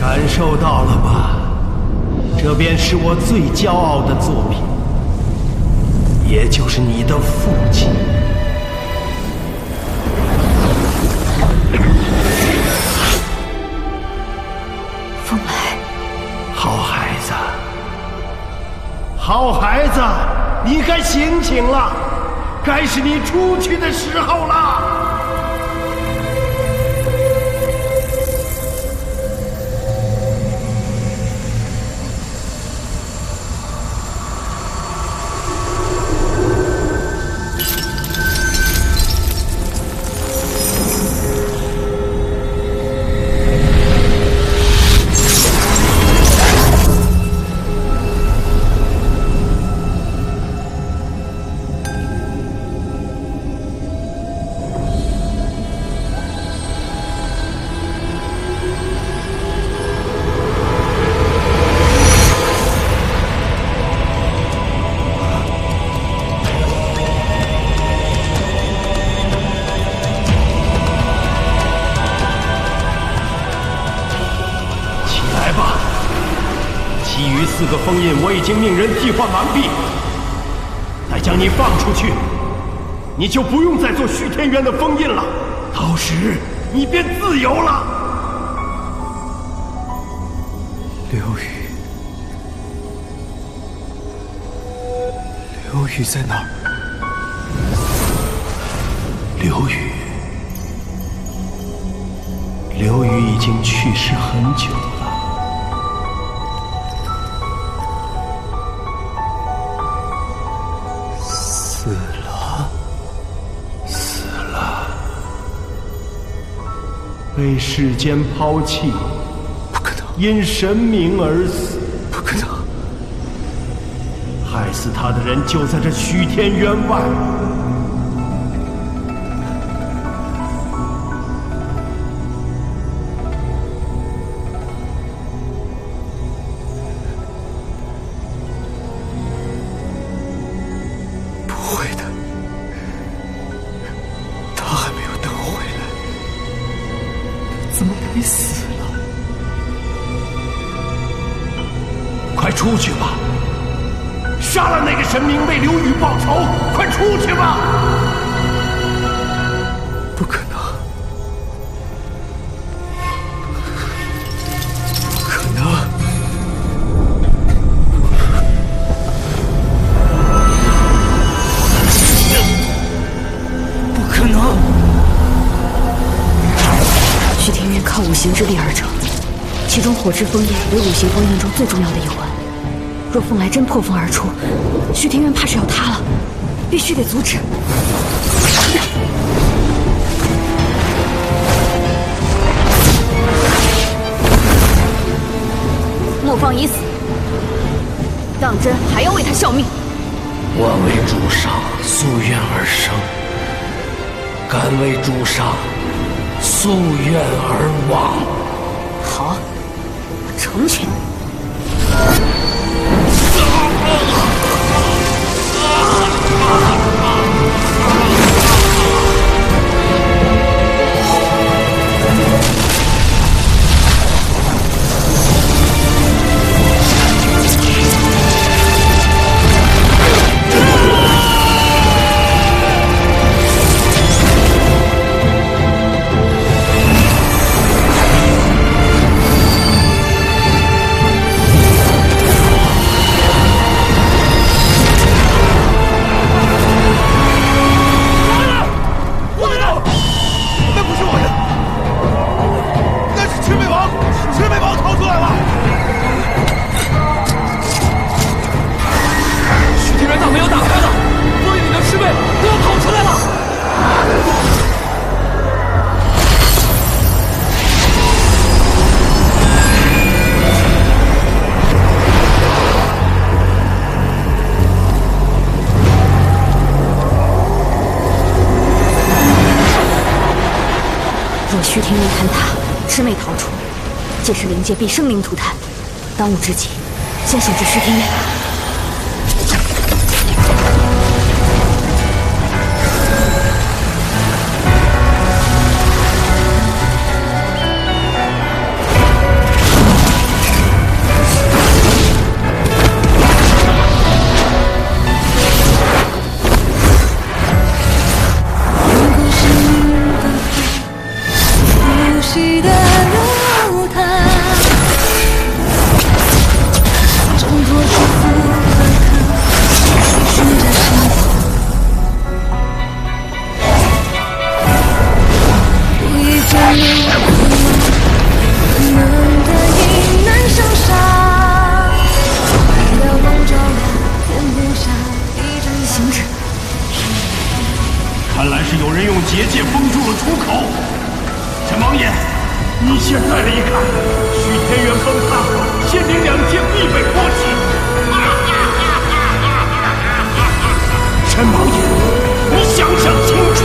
感受到了吧？这便是我最骄傲的作品，也就是你的父亲。风来，好孩子，好孩子，你该醒醒了，该是你出去的时候了。其余4个封印我已经命人替换完毕，待将你放出去，你就不用再做虚天元的封印了，到时你便自由了。刘宇在哪儿？刘宇已经去世很久了。死了，被世间抛弃，不可能，因神明而死，不可能，害死他的人就在这虚天渊外。怎么没死了？快出去吧！杀了那个神明，为刘宇报仇！快出去吧！不可能！不可能！不可能！虚天渊靠五行之力而成，其中火之封印为五行封印中最重要的一环。若凤来真破风而出，虚天渊怕是要塌了，必须得阻止。莫方已死，当真还要为他效命？我为主上夙愿而生，敢为主上夙愿而亡。好，我成全你。若虚天渊坍塌，魑魅逃出，届时灵界必生灵涂炭。当务之急，先守住虚天渊。现在的一看，虚天元崩塌后，限定2届必被抛弃。陈王爷，你想想清楚。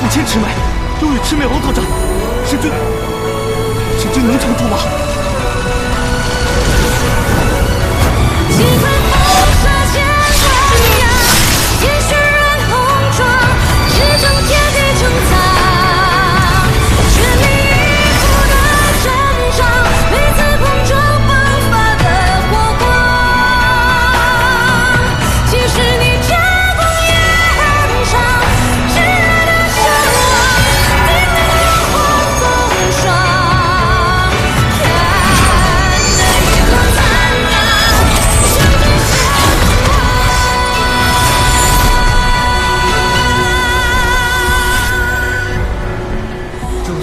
1000尺脉，又与魑魅王作战，神君能撑住吗？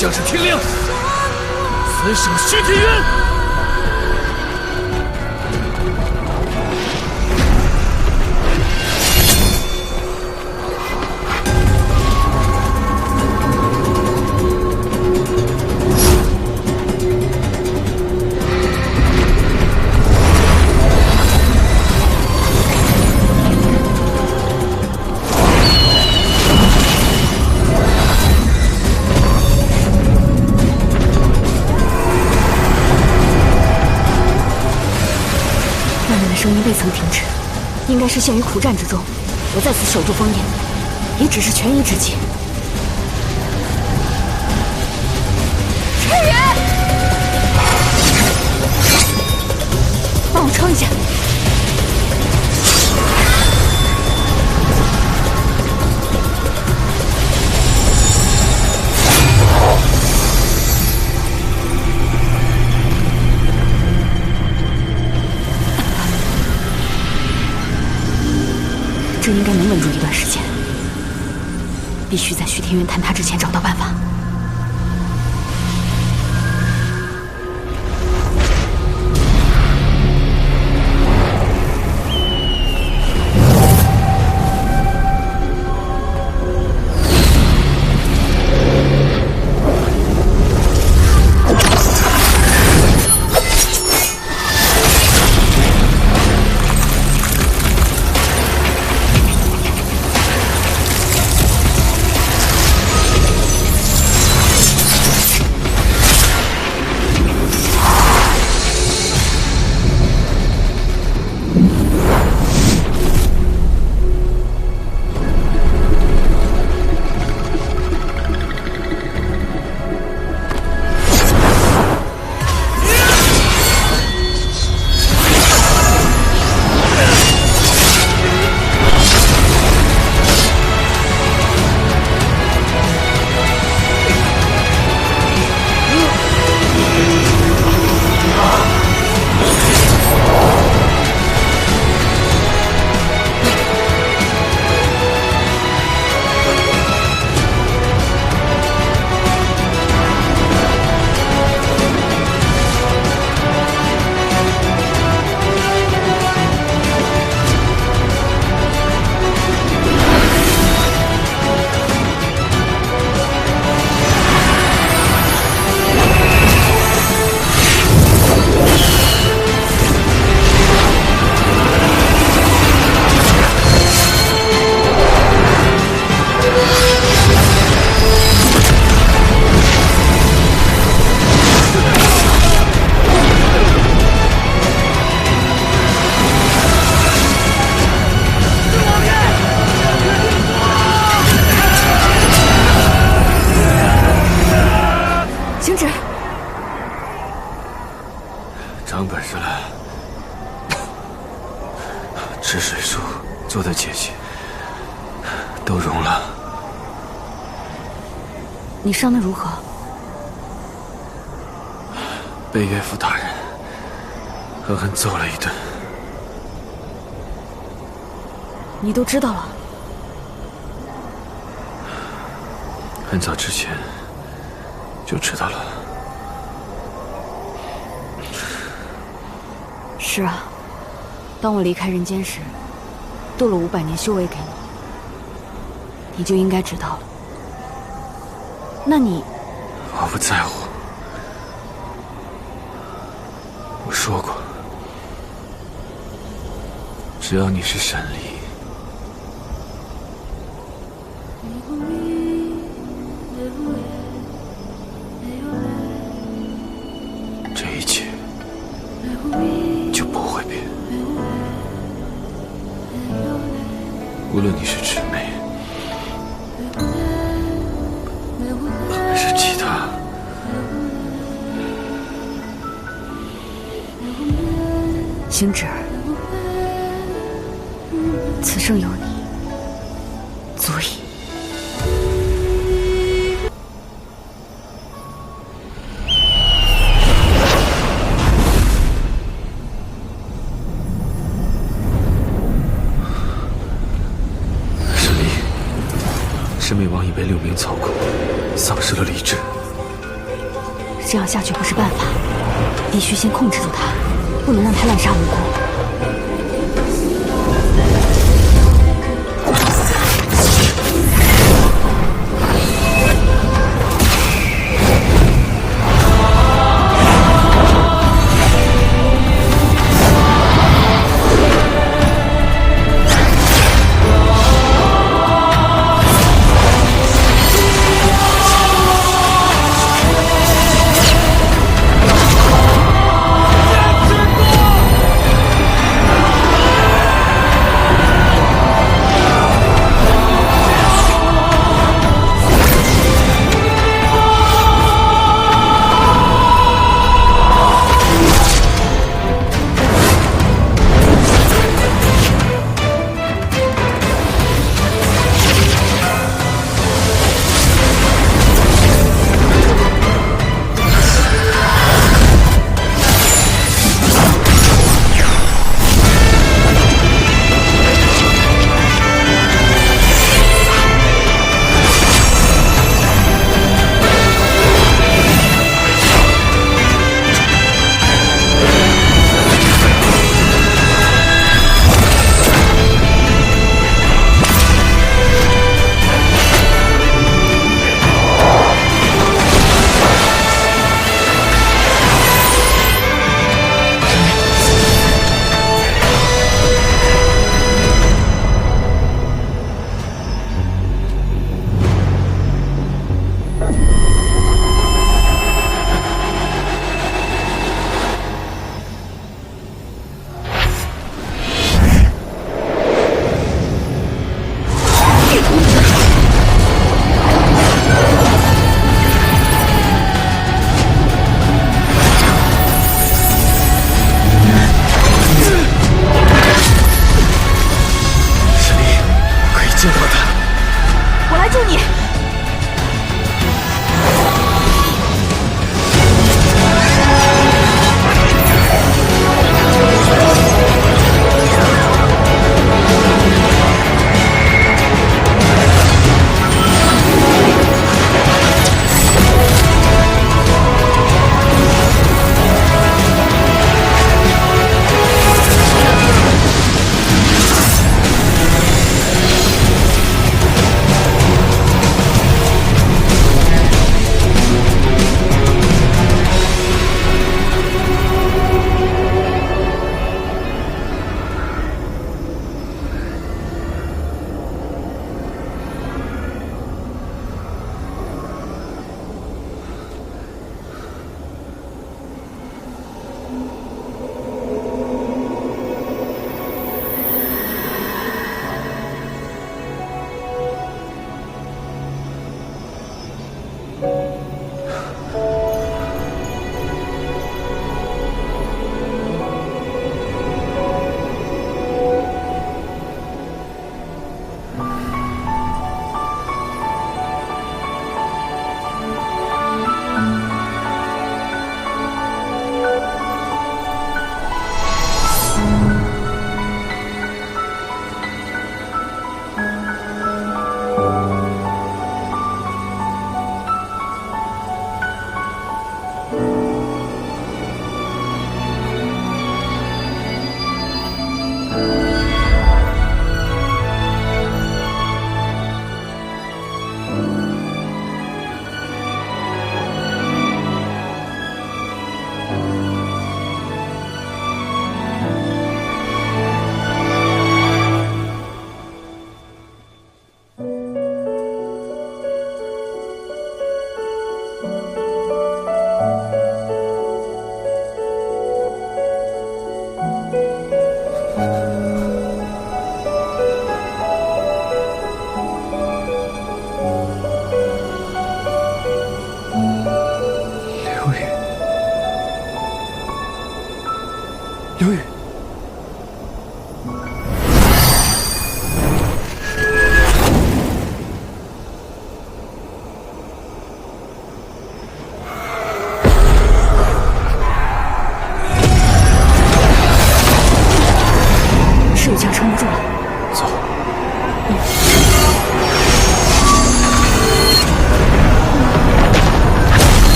将是天令，死守虚天渊。声音未曾停止，应该是陷于苦战之中。我在此守住烽烟，也只是权宜之计。赤羽，帮我撑一下。这应该能稳住一段时间，必须在虚天渊坍塌之前找到办法。你伤得如何？被岳父大人狠狠揍了一顿。你都知道了？很早之前就知道了。是啊，当我离开人间时，渡了500年修为给你，你就应该知道了。那你……我不在乎。我说过，只要你是神力，这一切就不会变。无论你是魑魅，还是其他，星芷儿，此生有你，足矣。魑魅王已被6名操控，丧失了理智。这样下去不是办法，必须先控制住他，不能让他滥杀无辜。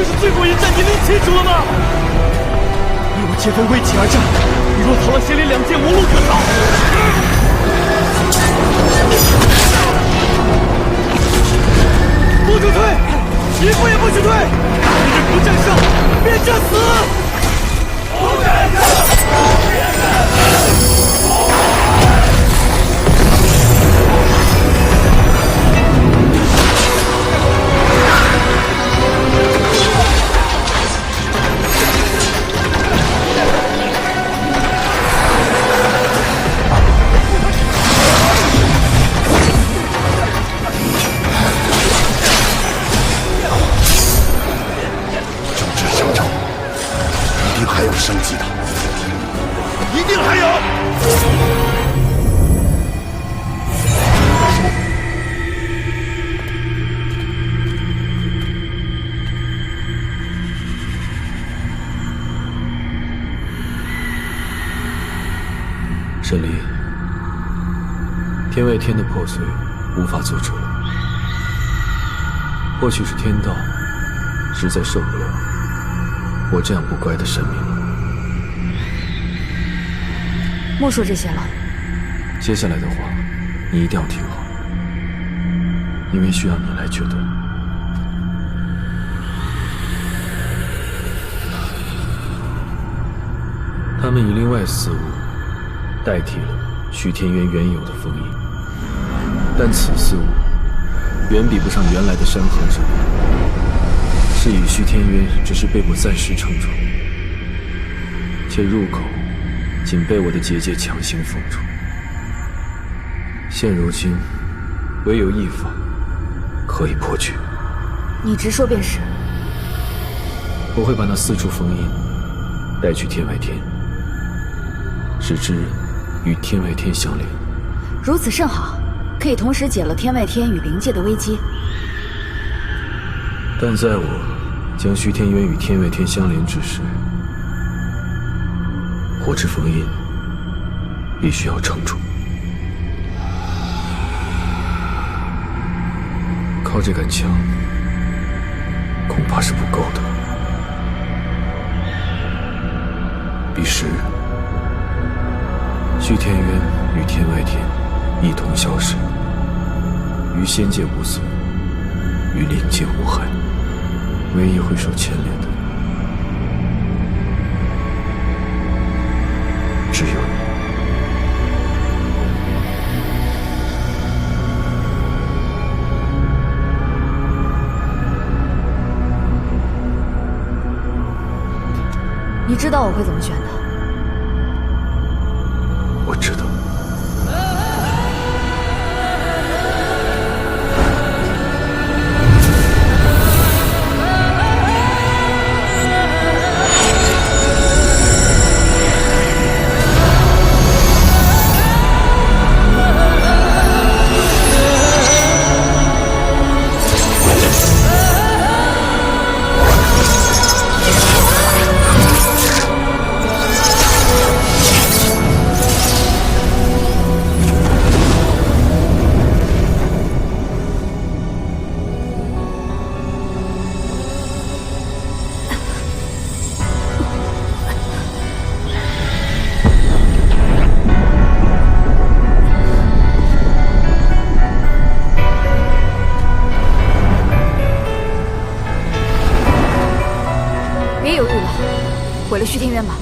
这是最后一战，你能记住了吗？与我接风归起而战，你若逃了邪灵两剑，无路可逃。不准退，一步也不许退！今日不战胜，便战死！不战胜，便战死！还有生机的，一定还有。沈离，天外天的破碎无法阻止了，或许是天道实在受不了我这样不乖的神明了。莫说这些了。接下来的话，你一定要听好，因为需要你来决断。他们以另外四物代替了徐天渊原有的封印，但此四物远比不上原来的山河之力。是以徐天渊只是被我暂时撑住，且入口仅被我的结界强行封住。现如今，唯有一法可以破局。你直说便是。我会把那四处封印带去天外天，使之与天外天相连。如此甚好，可以同时解了天外天与灵界的危机。但在我将虚天渊与天外天相连之时，火之封印必须要撑住。靠这杆枪，恐怕是不够的。彼时，虚天渊与天外天一同消失，于仙界无损，于灵界无害。唯一会受牵连的，只有你。你知道我会怎么选的。我知道。别犹豫了，毁了虚天渊吧。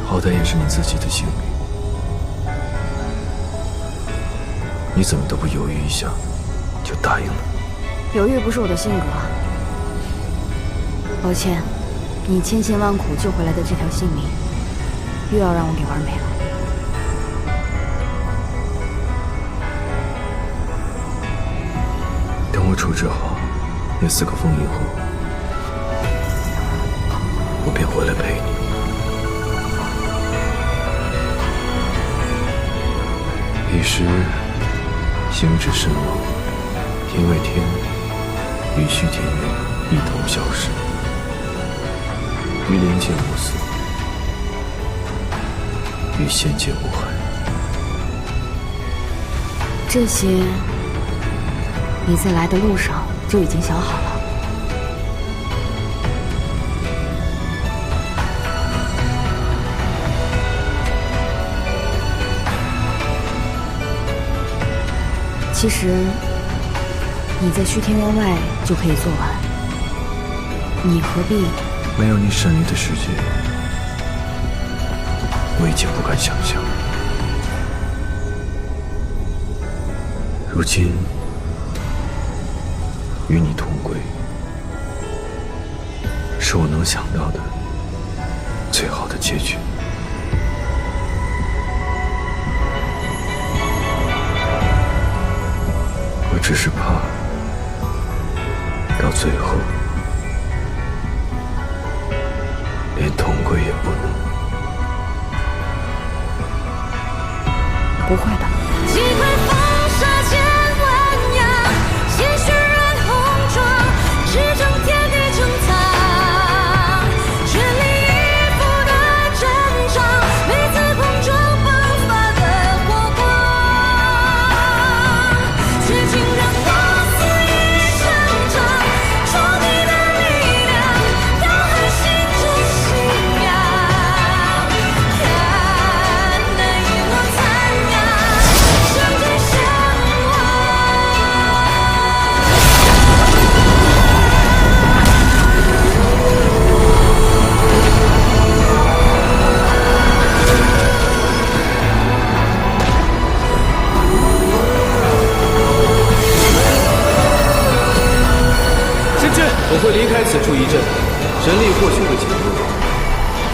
好歹也是你自己的性命，你怎么都不犹豫一下就答应了？犹豫不是我的性格。抱歉，你千辛万苦救回来的这条性命，又要让我给玩没了。等我处置好那4个封印后，我便回来陪你。彼时，星至身亡，天外天与虚天渊一同消失，于灵界无损，于仙界无害。这些你在来的路上就已经想好了。其实你在虚天渊外就可以做完，你何必？没有你神力的世界，我已经不敢想象。如今与你同归，是我能想到的最好的结局。我只是怕到最后连同归也不能。不会的。击溃风沙千万阳，鲜血染红妆，驰骋天地穹苍，全力以赴的战场，每次碰撞迸发的火光，绝情让我肆意生长，创你的力量，刀痕心中信仰，看那一抹残阳，相对相望。神君，我会离开此处一阵，神力或许会减弱。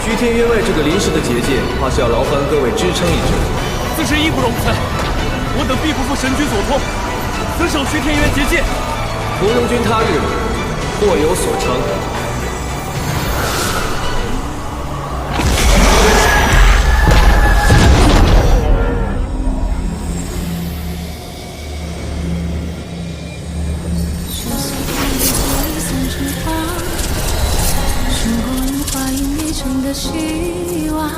虚天渊外这个临时的结界，怕是要劳烦各位支撑一阵。自是义不容辞。我等必不负神君所托，死守虚天渊结界。屠龙军他日或有所成。生过樱花映迷城的希望，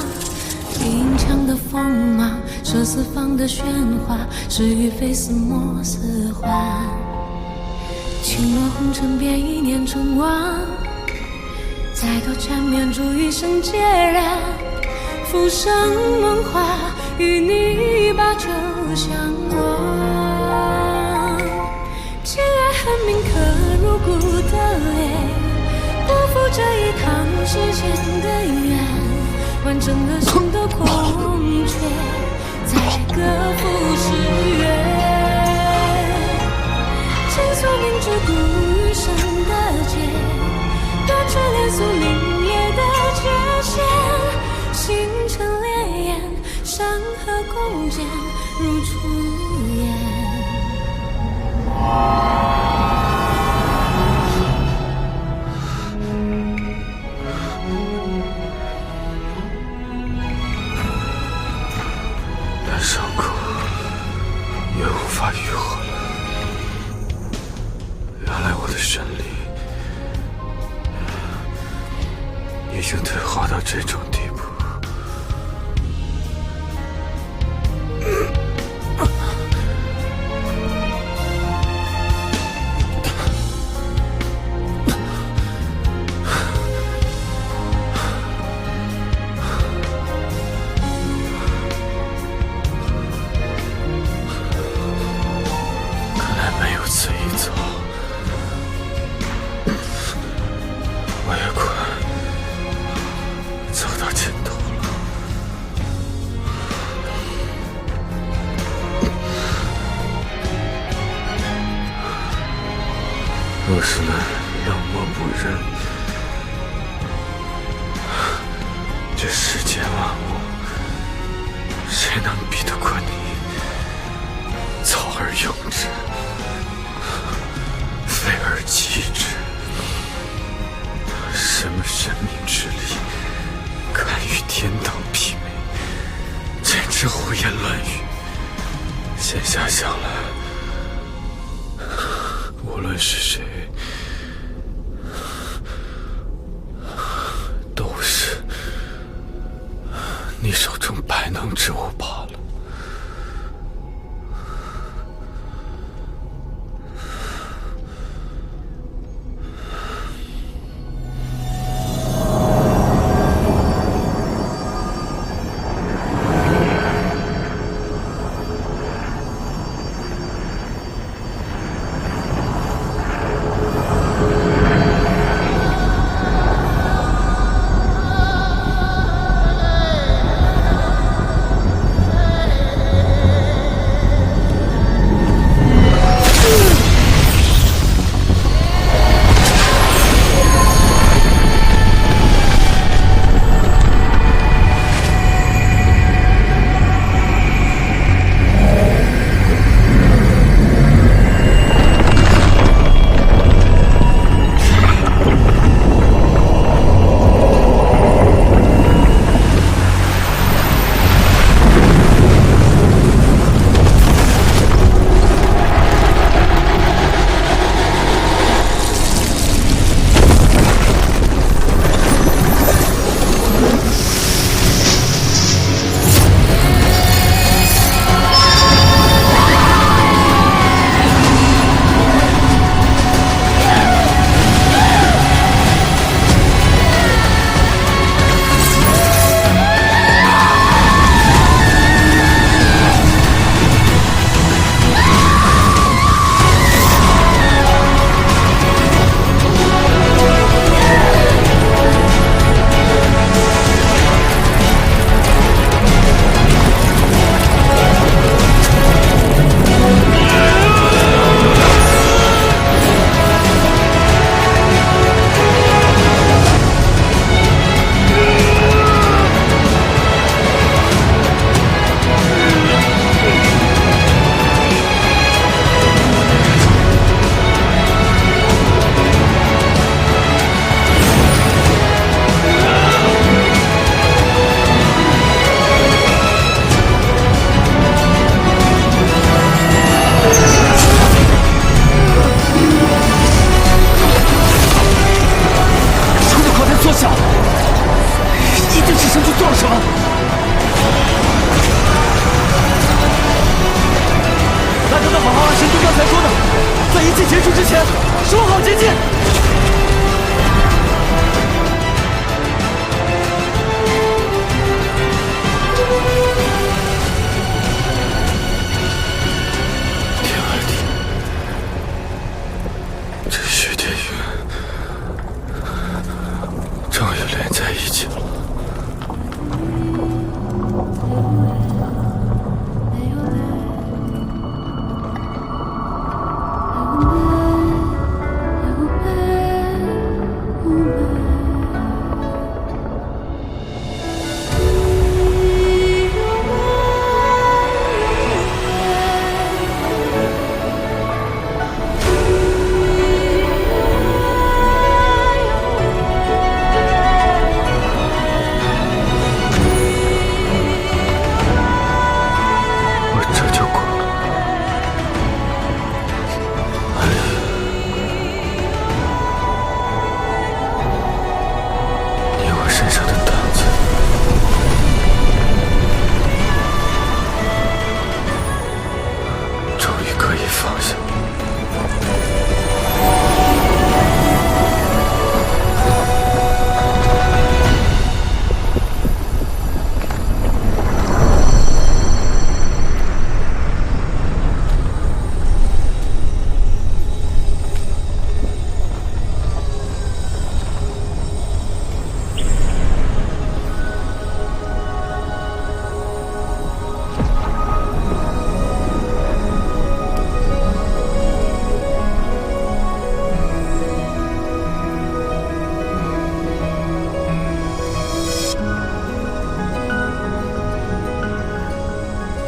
银枪的锋芒，射四方的喧哗，是与非似莫似幻。倾落红尘，便一念成王，再头缠绵，铸一生孑然。浮生梦话，与你把酒相望。情爱恨铭刻入骨的脸，不负这一趟世间的缘，完整了心的空缺，再各赴诗约。倾诉明知故余生的劫，断却连俗凛冽的界限，星辰烈焰，山河共剪如初颜。但伤口也无法愈合了。原来我的神力已经退化到这种地步。看来没有此一走，我也快走到尽头了。若是冷漠不仁，这世间万物，谁能比得过你？操而用之，废而击之。什么神明之力，敢与天道媲美？简直胡言乱语。现下想来，无论是谁，都是你手中败能之物罢了。小，一定是神去撞手。大家都好好按神君刚才说的，在一切结束之前，守好结界。天二弟，这徐天云终于连在一起了。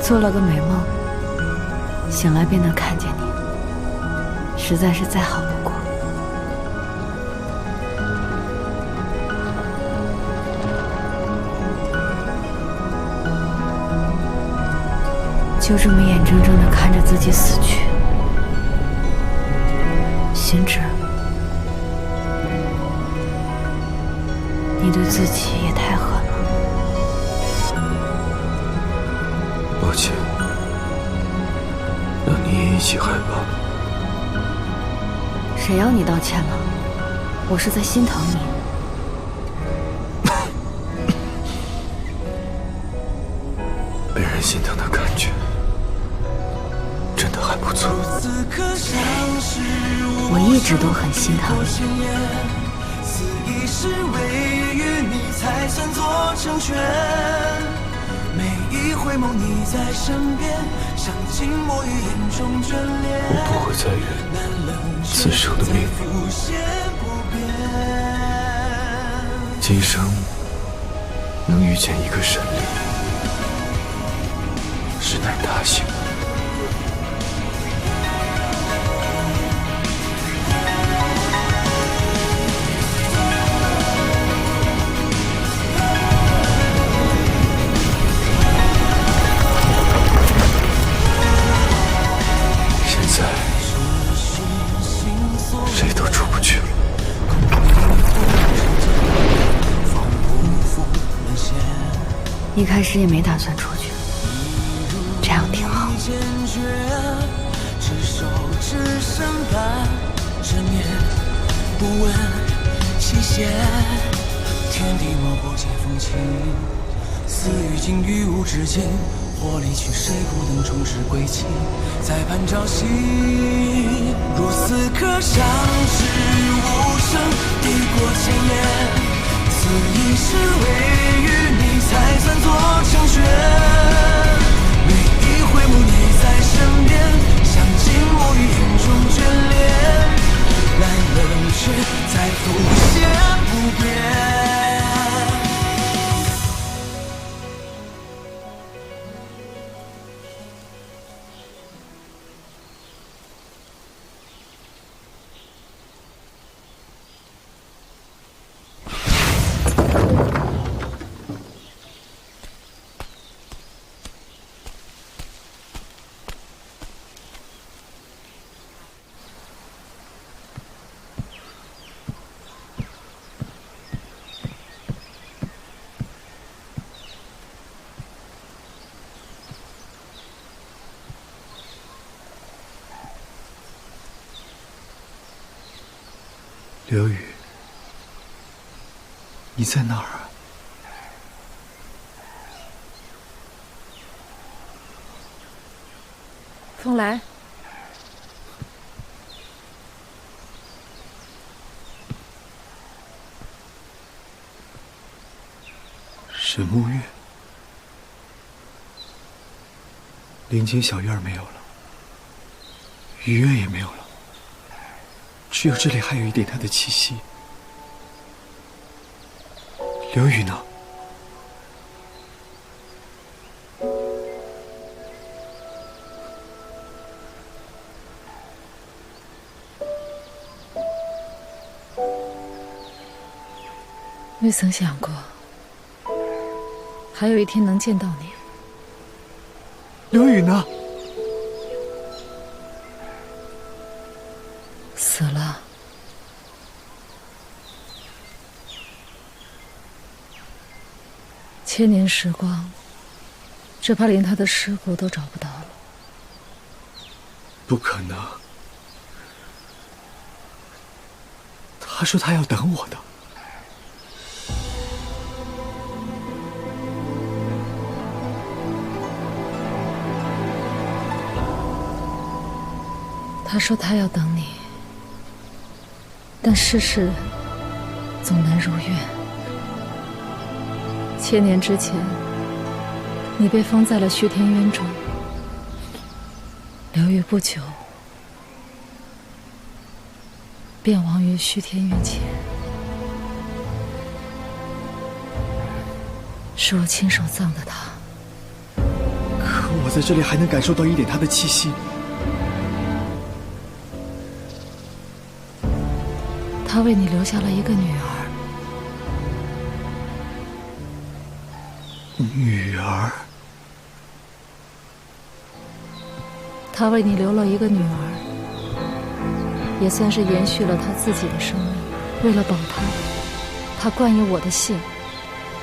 做了个美梦，醒来便能看见你，实在是再好不过。就这么眼睁睁地看着自己死去，心知，你对自己也太狠了。抱歉，让你也一起害怕。谁要你道歉了？我是在心疼你。被人心疼的感觉，真的还不错。我一直都很心疼你。我不会再忍此生的命运。今生能遇见一个神灵，实乃大幸。谁都出不去了。一开始也没打算出去，这样挺好。天地莫不解风情，似雨尽于无止境。或离去，谁不能重拾归期？再盼朝夕，如此刻上至无声，抵过千言。此一世唯与你，才算作成全。每一回眸，你在身边，像静默于眼中眷恋。来冷却，再浮现不变。刘宇，你在哪儿啊？风来，神木院，林间小院没有了，雨院也没有了，只有这里还有一点他的气息。刘宇呢？未曾想过，还有一天能见到你。刘宇呢？死了。千年时光，只怕连他的尸骨都找不到了。不可能！他说他要等我的。他说他要等你，但世事总难如愿。千年之前，你被封在了虚天渊中，刘宇不久便亡于虚天渊前。是我亲手葬的他。可我在这里还能感受到一点他的气息。他为你留下了一个女儿。女儿？他为你留了一个女儿，也算是延续了他自己的生命。为了保他，他冠以我的姓，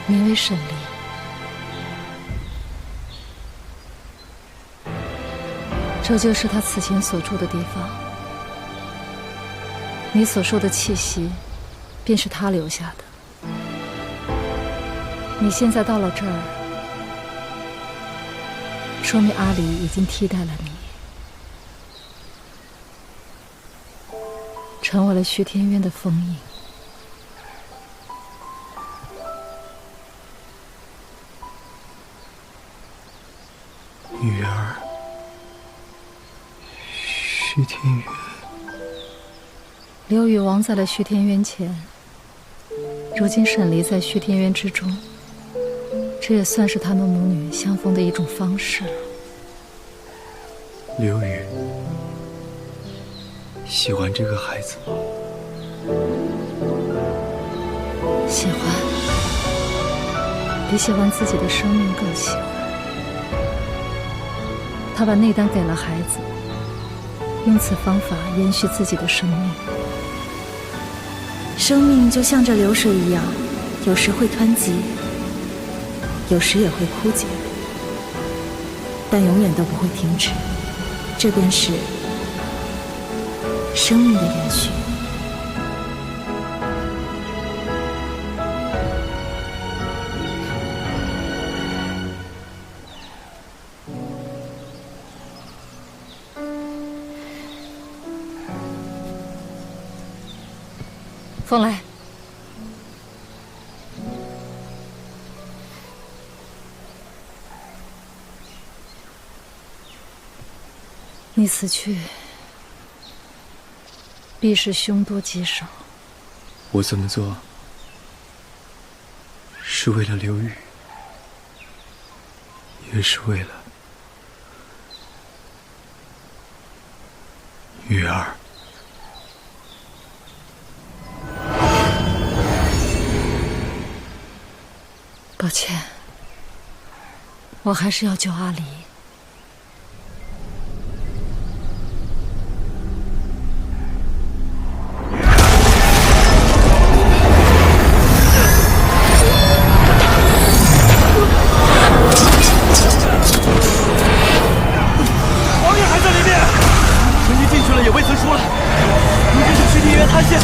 名为沈离。这就是他此前所住的地方。你所受的气息，便是他留下的。你现在到了这儿，说明阿离已经替代了你，成为了虚天渊的封印。女儿，虚天渊。刘宇亡在了虚天渊前，如今沈离在虚天渊之中，这也算是他们母女相逢的一种方式了。刘宇，喜欢这个孩子吗？喜欢，比喜欢自己的生命更喜欢。他把内丹给了孩子，用此方法延续自己的生命。生命就像这流水一样，有时会湍急，有时也会枯竭，但永远都不会停止。这便是生命的延续。风来，你死去，必是凶多吉少。我这么做，是为了刘宇，也是为了女儿。抱歉，我还是要救阿离。王爷还在里面，神君进去了也未曾出来，如今是虚天渊塌陷。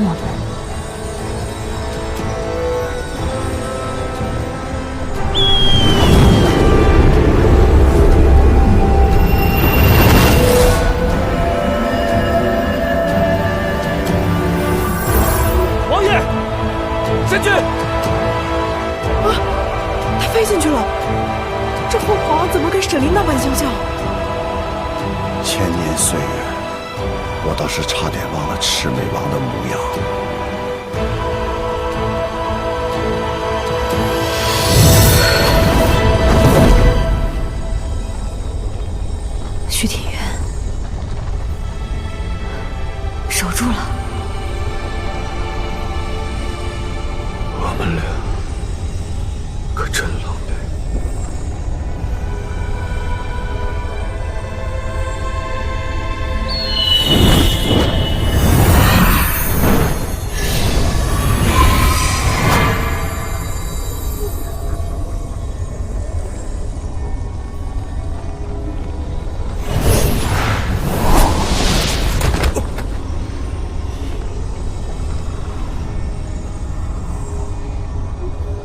我们。王爷，神君！啊，他飞进去了！这凤凰怎么跟沈灵那般相像？千年岁月，我倒是差点忘了魑魅王的模样。徐天元，守住了。我们俩可真狼狈。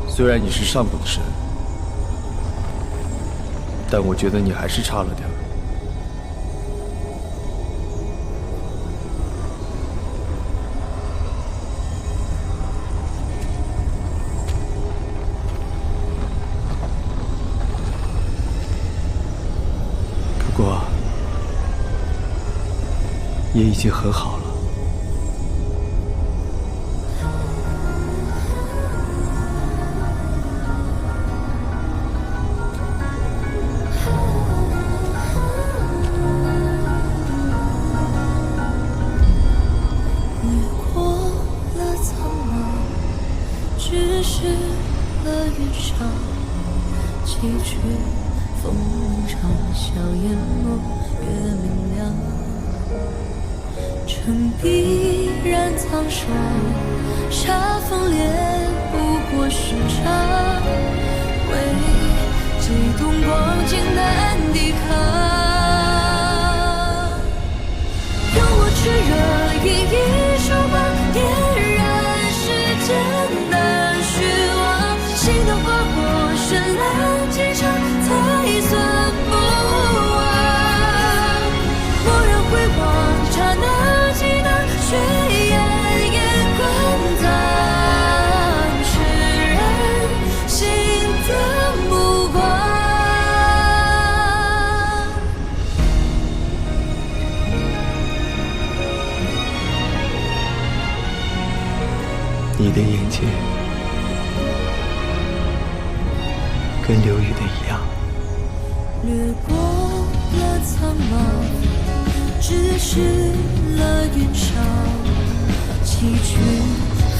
虽然你是上古的神，但我觉得你还是差了点儿。不过，也已经很好了。崎岖风长，笑烟墨月明亮。城壁染苍霜，煞风烈不过时差。为激动光景难抵抗，用我炽热以一手把点燃世间的虚妄，心的花火绚烂几场才算不忘。蓦然回望，刹那记得血眼眼观藏，释然心的目光。你的眼睛跟流雨的一样，掠过了苍茫，直视了云上，崎岖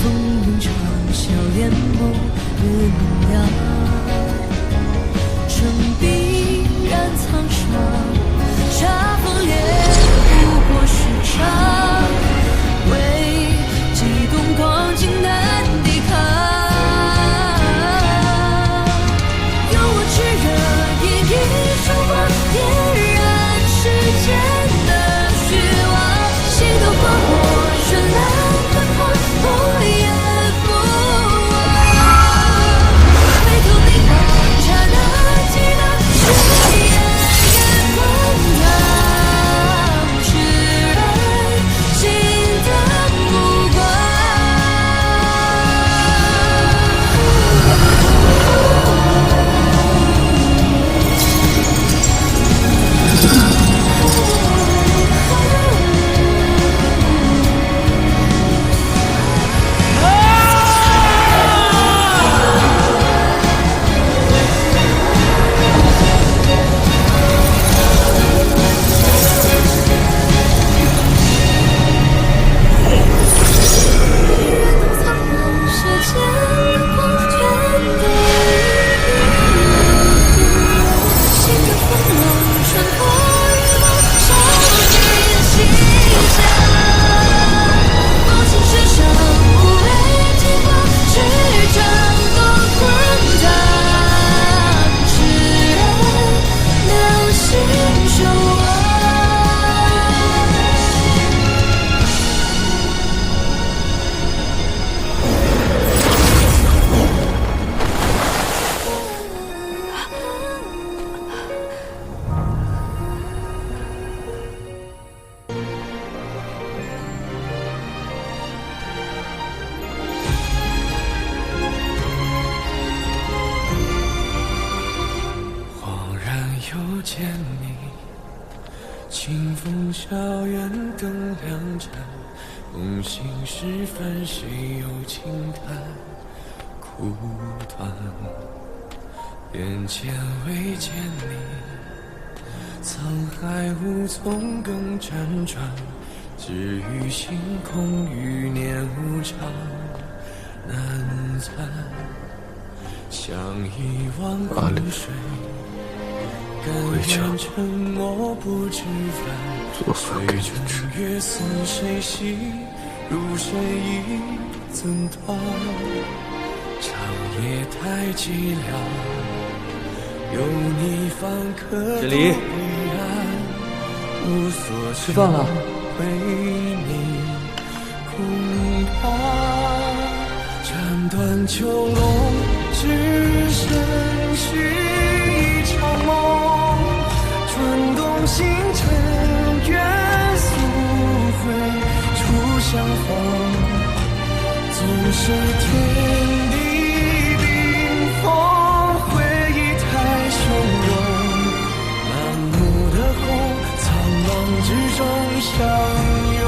风云长，笑烟眸月明亮。城壁染苍霜，煞风烈不过时长，为激动光景难抵抗。用我炽热以一手光点燃世间的虚妄，心的花火绚烂奔放，我也不忘。回头凝望，刹那记得血眼眼观藏，释然心的目光。世间光圈的心的风浪穿过清风校园灯亮盏，梦醒时分谁又轻叹苦短。眼前未见你，沧海无从更辗转，只余星空余年无常难残。像一汪湖水，甘愿沉默不知返。随春月似谁惜，如谁已怎断？长夜太寂寥，有你方可渡彼岸。无所吃饭了。为你空怕斩断囚笼，只身续一场梦。转动星辰，愿速回初相逢。纵使天地冰封，回忆太汹涌。满目的红，苍茫之中相拥。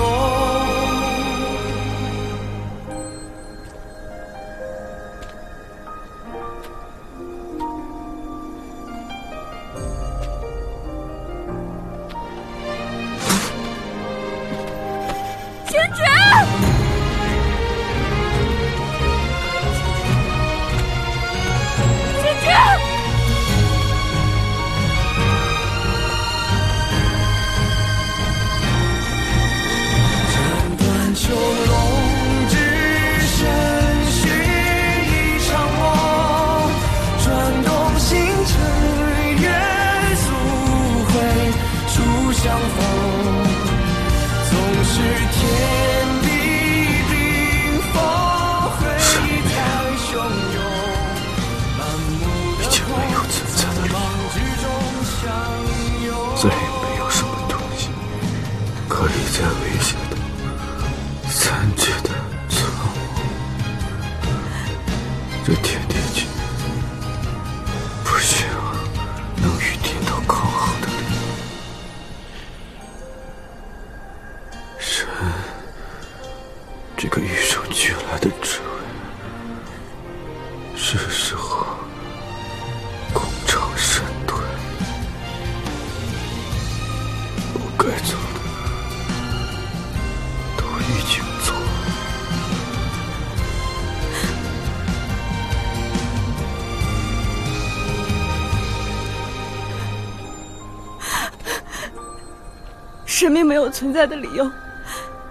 再也没有什么东西可以再威胁到残缺的存我。这天地间不需要能与天道抗衡的力量。神，这个与生俱来的智慧，是时候功成身退。该做的都已经做了。神明没有存在的理由，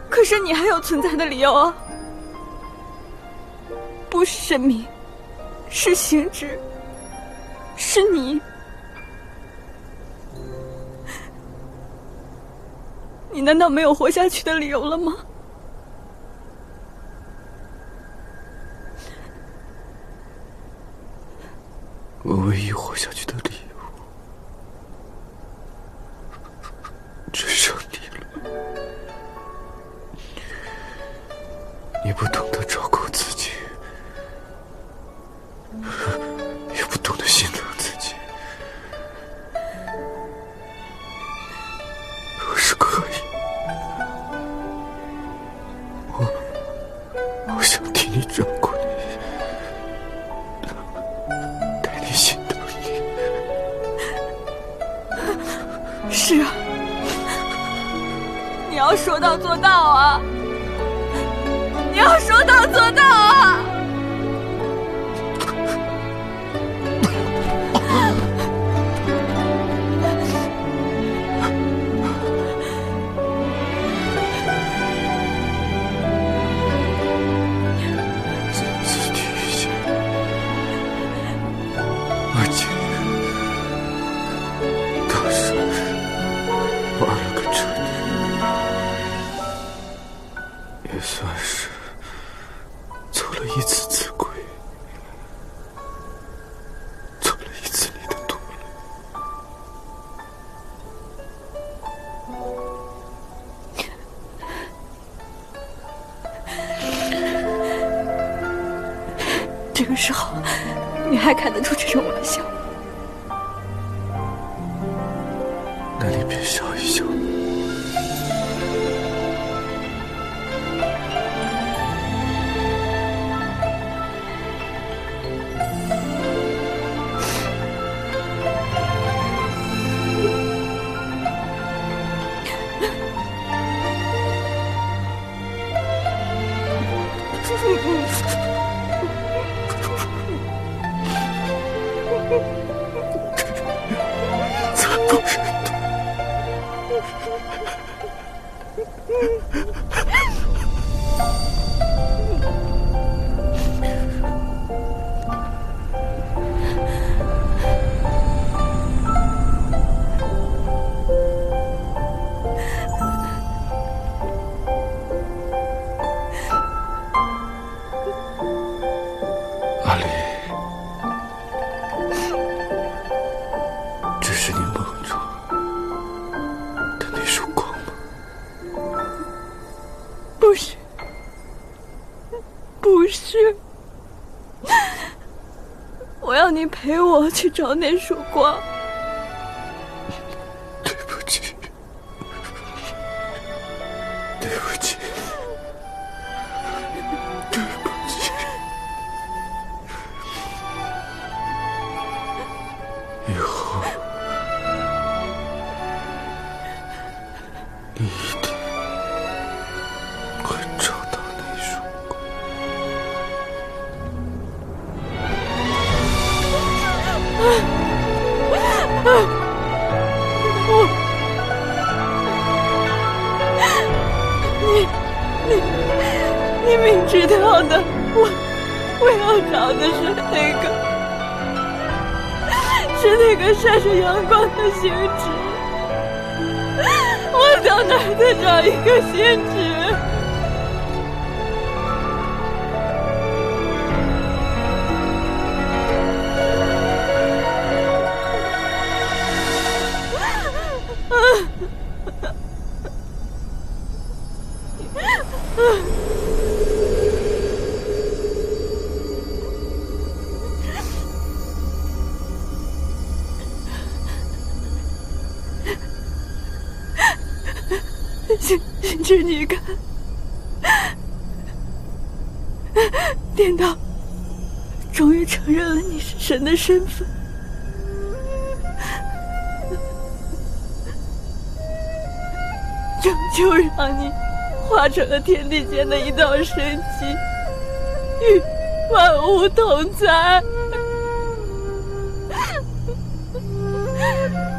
可是你还有存在的理由啊！不是神明，是星矢，是你。你难道没有活下去的理由了吗？我唯一活下去的理由，只剩你了。你不懂得照顾自己，也不懂得心疼自己。若是可以，我想替你照顾你，带你心疼你。是啊，你要说到做到啊！你要说到做到啊！也算是走了一次次鬼，走了一次你的多路。这个时候，你还开得出这种玩笑？那你便少一笑。残不忍睹。阿离，这是你梦中的那束光吗？不是，不是，我要你陪我去找那束光。对不起，对不起，对不起。以后你一定会找到那束光。你明知道的，我要找的是那个闪着阳光的星矢。我到哪儿再找一个星矢？星矢，你看，天道终于承认了你是神的身份。就让你化成了天地间的一道神迹，与万物同在，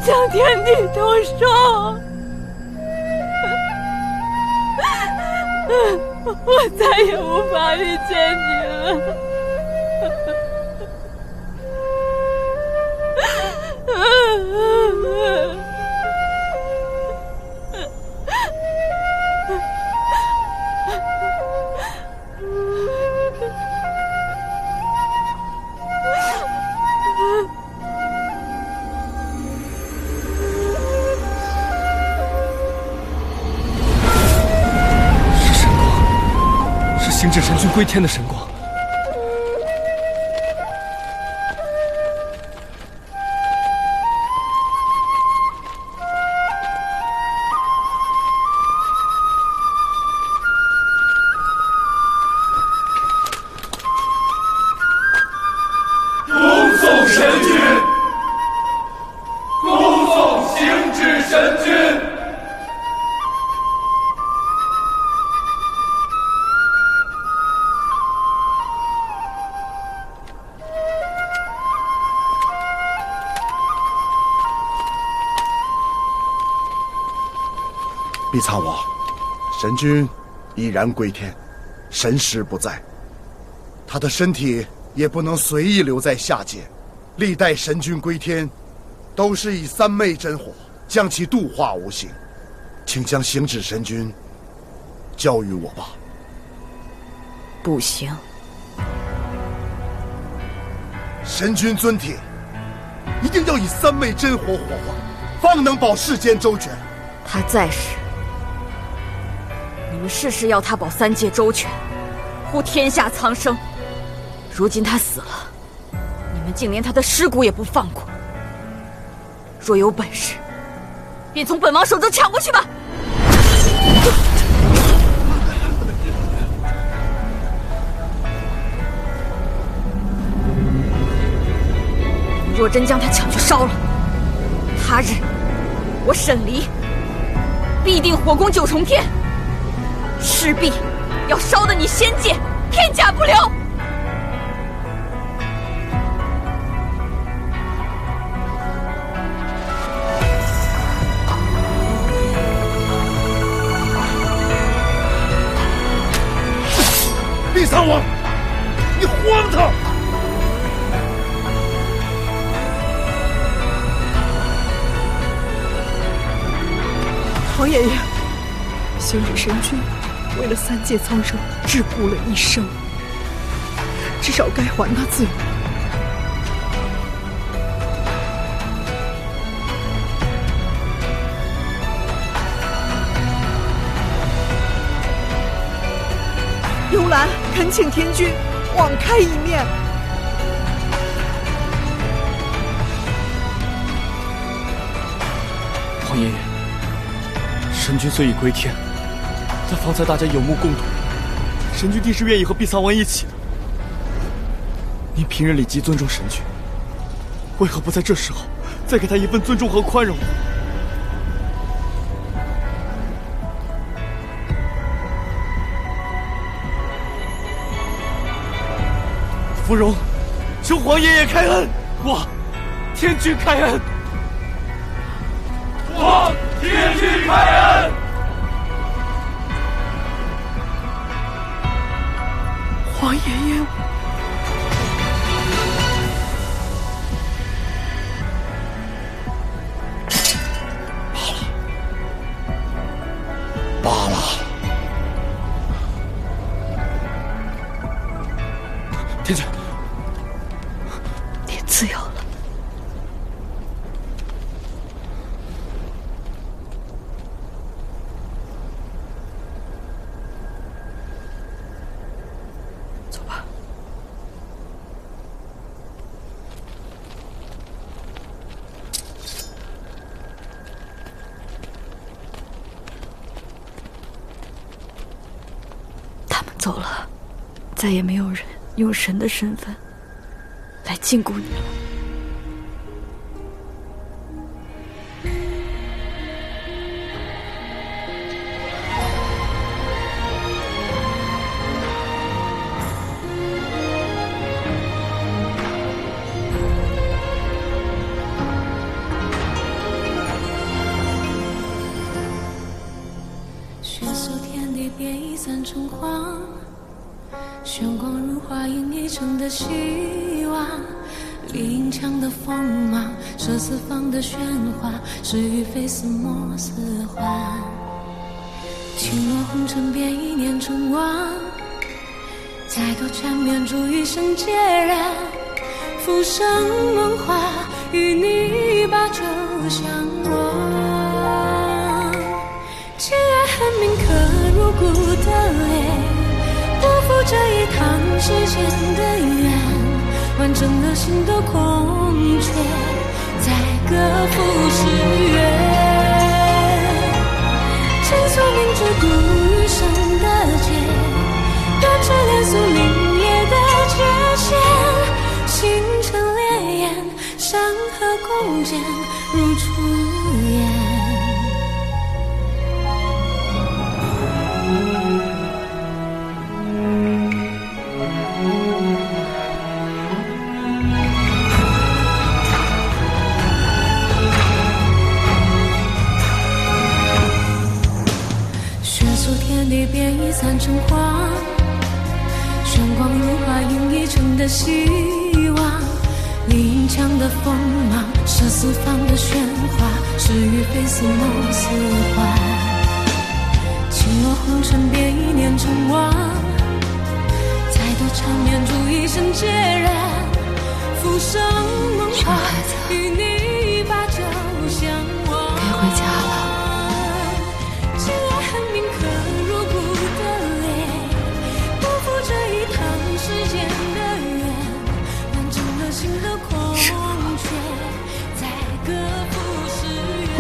将天地同受。我再也无法遇见你了。星至神君归天的神光。恭送神君，恭送星至神君。必苍王，神君已然归天，神识不在，他的身体也不能随意留在下界。历代神君归天，都是以三昧真火将其度化无形，请将星至神君交予我吧。不行，神君尊体，一定要以三昧真火火化，方能保世间周全。他在时，你们事事要他保三界周全，护天下苍生。如今他死了，你们竟连他的尸骨也不放过。若有本事，便从本王手中抢过去吧。若真将他抢去烧了，他日我沈离必定火攻九重天，势必要烧得你仙界片甲不留。厉三王，你荒唐！黄爷爷，昔日神君为了三界苍生桎梏了一生，至少该还他自由。幽兰恳请天君网开一面。黄爷爷，神君虽已归天，但方才大家有目共睹，神君定是愿意和碧苍王一起的。您平日里极尊重神君，为何不在这时候再给他一份尊重和宽容呢？芙蓉，求黄爷爷开恩！我，天君开恩！我天君开恩！黄爷爷，罢了。天君，你自由了。走吧。他们走了，再也没有人用神的身份来禁锢你了。血色天地变异散成黄，玄光如花映一城的希望，林强的锋芒，射四方的喧哗，是与非似墨似幻。轻落红尘变一念成王，再多缠绵逐一生孑然。浮生梦话，与你把酒相望。既然恨铭刻入骨的泪，不负这一趟世间的缘，完整了心的空缺，再各赴誓约。倾诉明知故余生的劫，断指连诉凛冽的界限，星辰烈焰，山河共剪如初颜。地变异散成黄，玄光如花映一城的希望。林强的锋芒，射四方的喧哗，是与非似梦似幻。轻落红尘变一念成王，再多缠绵逐一生孑然。浮生梦话，与你把酒相望。该回家了。心的空缺，再各赴誓约。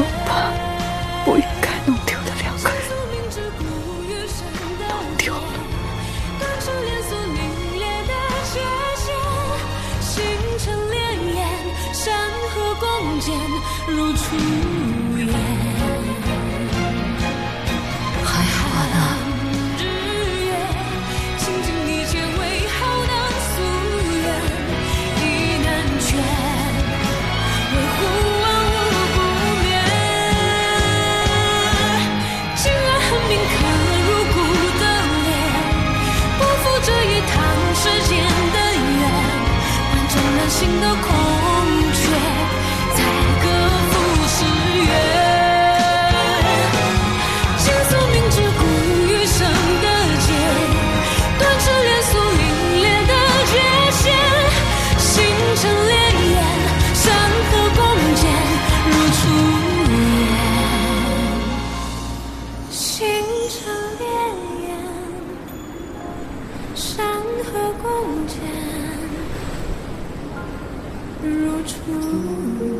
处。